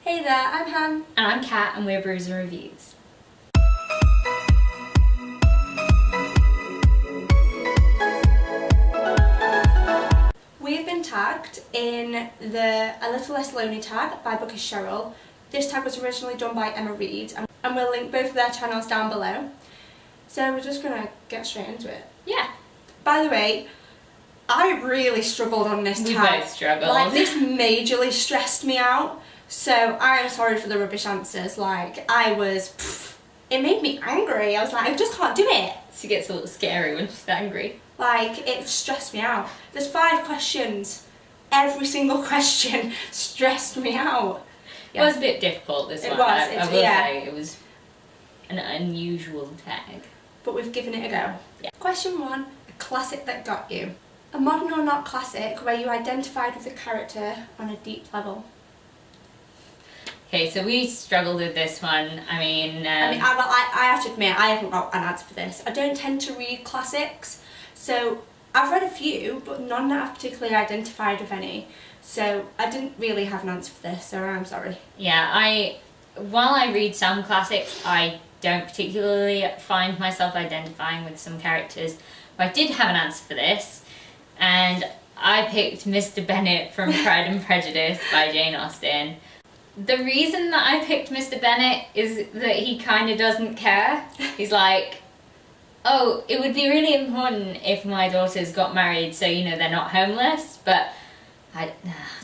Hey there, I'm Han. And I'm Kat, and we're BrewsandReviews. We've been tagged in the A Little Less Lonely tag by BookishCheryl. This tag was originally done by Emma Reed, and we'll link both of their channels down below. So we're just gonna get straight into it. Yeah. By the way, I really struggled on this tag. We both struggled. Like, this majorly stressed me out. So I am sorry for the rubbish answers. Like, it made me angry. I was like, I just can't do it. She gets a little scary when she's angry. Like, it stressed me out. There's 5 questions. Every single question stressed me out. Yeah. It was a bit difficult, this one. It was. I will say it was an unusual tag. But we've given it a go. Yeah. Question 1, a classic that got you. A modern or not classic where you identified with the character on a deep level. Okay, so we struggled with this one. I have to admit, I haven't got an answer for this. I don't tend to read classics, so I've read a few, but none that I've particularly identified with any. So I didn't really have an answer for this, so I'm sorry. Yeah, while I read some classics, I don't particularly find myself identifying with some characters. But I did have an answer for this, and I picked Mr. Bennet from Pride and Prejudice by Jane Austen. The reason that I picked Mr. Bennet is that he kind of doesn't care. He's like, oh, it would be really important if my daughters got married so, they're not homeless, but I'm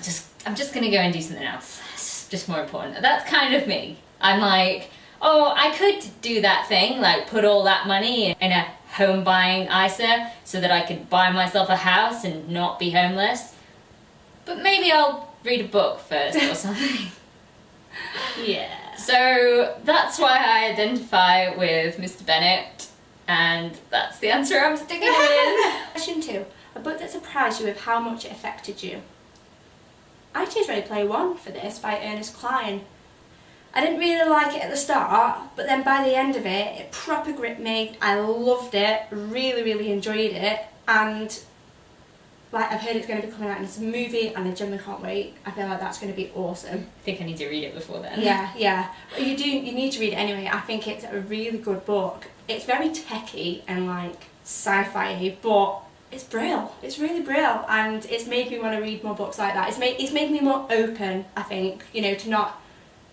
just going to go and do something else. It's just more important. That's kind of me. I'm like, oh, I could do that thing, like put all that money in a home buying ISA so that I could buy myself a house and not be homeless. But maybe I'll read a book first or something. Yeah. So that's why I identify with Mr. Bennet, and that's the answer I'm sticking with. Question 2, a book that surprised you with how much it affected you. I chose Ready Player One for this by Ernest Cline. I didn't really like it at the start, but then by the end of it, it proper gripped me. I loved it, really enjoyed it, and I've heard it's going to be coming out as a movie, and I genuinely can't wait. I feel like that's going to be awesome. I think I need to read it before then. Yeah. You need to read it anyway. I think it's a really good book. It's very techy and sci-fi, but it's brilliant. It's really brilliant, and it's made me want to read more books like that. It's made me more open, I think, to not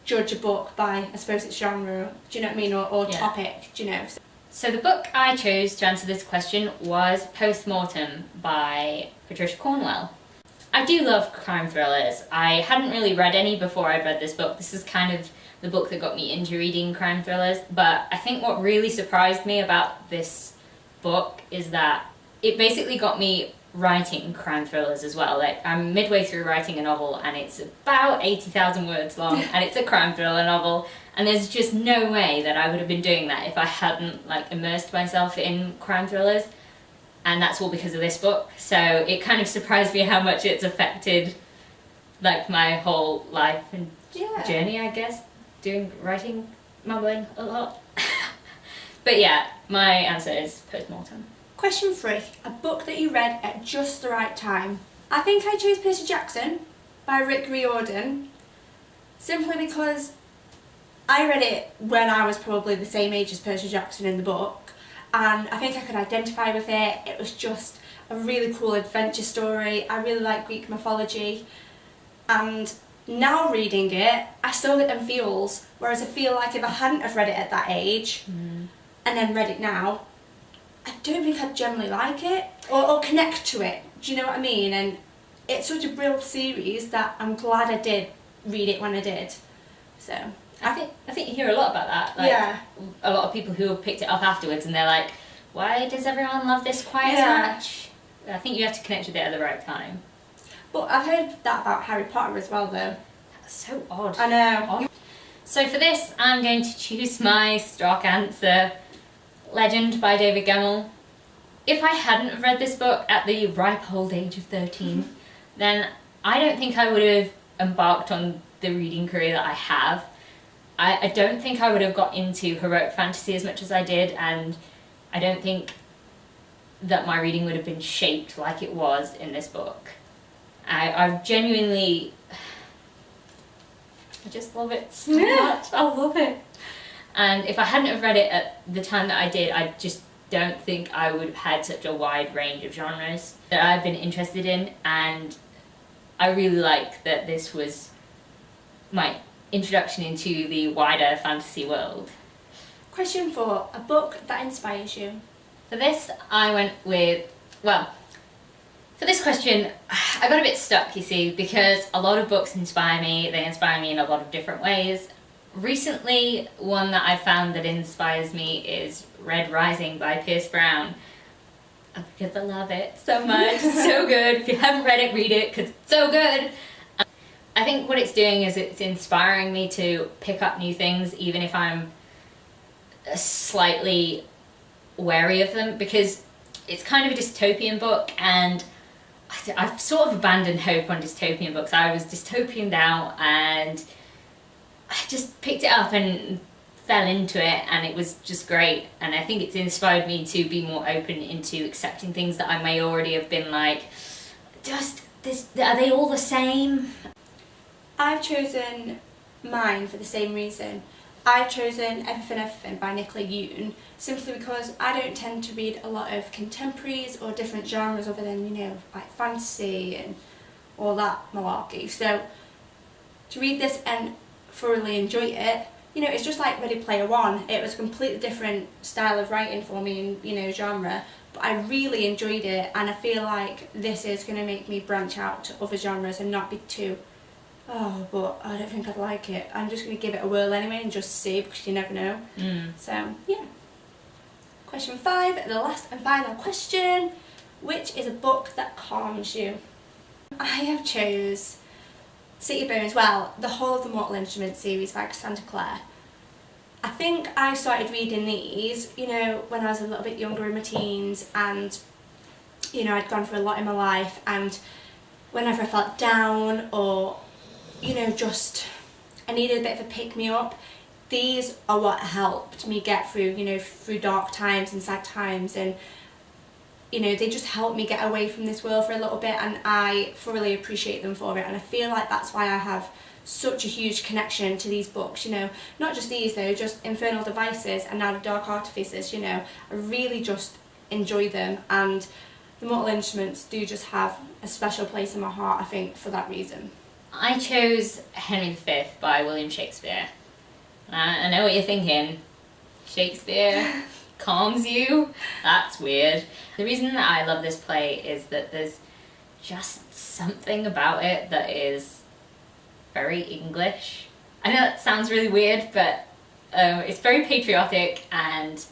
judge a book by, I suppose, its genre, do you know what I mean, or topic, do you know. So the book I chose to answer this question was Postmortem by Patricia Cornwell. I do love crime thrillers. I hadn't really read any before I read this book. This is kind of the book that got me into reading crime thrillers, but I think what really surprised me about this book is that it basically got me writing crime thrillers as well. I'm midway through writing a novel, and it's about 80,000 words long, and it's a crime thriller novel, and there's just no way that I would have been doing that if I hadn't immersed myself in crime thrillers, and that's all because of this book. So it kind of surprised me how much it's affected my whole life and journey, I guess, writing, mumbling a lot. But yeah, my answer is Postmortem. Question 3, a book that you read at just the right time. I think I chose Percy Jackson by Rick Riordan, simply because I read it when I was probably the same age as Percy Jackson in the book, and I think I could identify with it. It was just a really cool adventure story. I really like Greek mythology, and now reading it, I still get them feels, whereas I feel like if I hadn't have read it at that age, and then read it now, I don't think I'd generally like it or connect to it. Do you know what I mean? And it's such a brilliant series that I'm glad I did read it when I did. So I think you hear a lot about that. A lot of people who have picked it up afterwards, and they're like, why does everyone love this quite as much? I think you have to connect with it at the right time. But I've heard that about Harry Potter as well, though. That's so odd. I know. So for this, I'm going to choose my stock answer, Legend by David Gemmell. If I hadn't have read this book at the ripe old age of 13, then I don't think I would have embarked on the reading career that I have. I don't think I would have got into heroic fantasy as much as I did, and I don't think that my reading would have been shaped like it was in this book. I've genuinely I just love it so much. I love it. And if I hadn't have read it at the time that I did, I just don't think I would have had such a wide range of genres that I've been interested in, and I really like that this was my introduction into the wider fantasy world. Question 4, a book that inspires you. For this, I went with, well, for this question, I got a bit stuck, you see, because a lot of books inspire me. They inspire me in a lot of different ways. Recently, one that I found that inspires me is Red Rising by Pierce Brown. Because I love it so much. It's so good. If you haven't read it, read it, because it's so good. I think what it's doing is it's inspiring me to pick up new things, even if I'm slightly wary of them, because it's kind of a dystopian book, and I've sort of abandoned hope on dystopian books. I was dystopian now, and I just picked it up and fell into it, and it was just great. And I think it's inspired me to be more open into accepting things that I may already have been like, just this, are they all the same? I've chosen mine for the same reason. I've chosen Everything by Nicola Yoon simply because I don't tend to read a lot of contemporaries or different genres other than, you know, like fantasy and all that malarkey. So to read this and thoroughly enjoy it, you know, it's just like Ready Player One. It was a completely different style of writing for me and, you know, genre, but I really enjoyed it, and I feel like this is going to make me branch out to other genres and not be too, oh, but I don't think I'd like it. I'm just going to give it a whirl anyway and just see, because you never know. So, yeah. Question 5, the last and final question. Which is a book that calms you? I have chose City of Bones, well, the whole of the Mortal Instruments series by Cassandra Clare. I think I started reading these, you know, when I was a little bit younger in my teens, and, you know, I'd gone through a lot in my life, and whenever I felt down or, you know, just I needed a bit of a pick-me-up, these are what helped me get through, you know, through dark times and sad times, and, you know, they just helped me get away from this world for a little bit, and I thoroughly appreciate them for it. And I feel like that's why I have such a huge connection to these books, you know, not just these though, just Infernal Devices and now The Dark Artifices, you know, I really just enjoy them, and the Mortal Instruments do just have a special place in my heart, I think, for that reason. I chose Henry V by William Shakespeare. I know what you're thinking. Shakespeare calms you? That's weird. The reason that I love this play is that there's just something about it that is very English. I know that sounds really weird, but it's very patriotic, and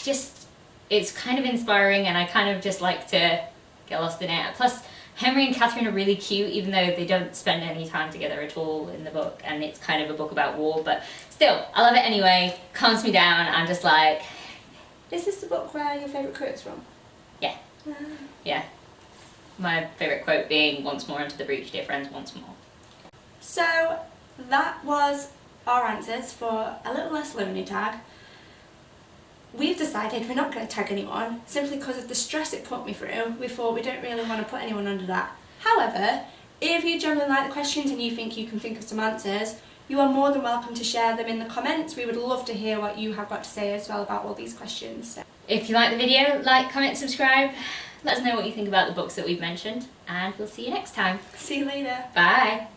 it's kind of inspiring, and I kind of just like to get lost in it. Plus, Henry and Catherine are really cute, even though they don't spend any time together at all in the book, and it's kind of a book about war, but still, I love it anyway. Calms me down. I'm just like... Is this the book where your favourite quote's from? Yeah. Yeah. My favourite quote being, "Once more into the breach, dear friends, once more." So, that was our answers for A Little Less Lonely tag. We've decided we're not going to tag anyone, simply because of the stress it put me through. We thought we don't really want to put anyone under that. However, if you generally like the questions and you think you can think of some answers, you are more than welcome to share them in the comments. We would love to hear what you have got to say as well about all these questions. So. If you like the video, like, comment, subscribe. Let us know what you think about the books that we've mentioned, and we'll see you next time. See you later. Bye.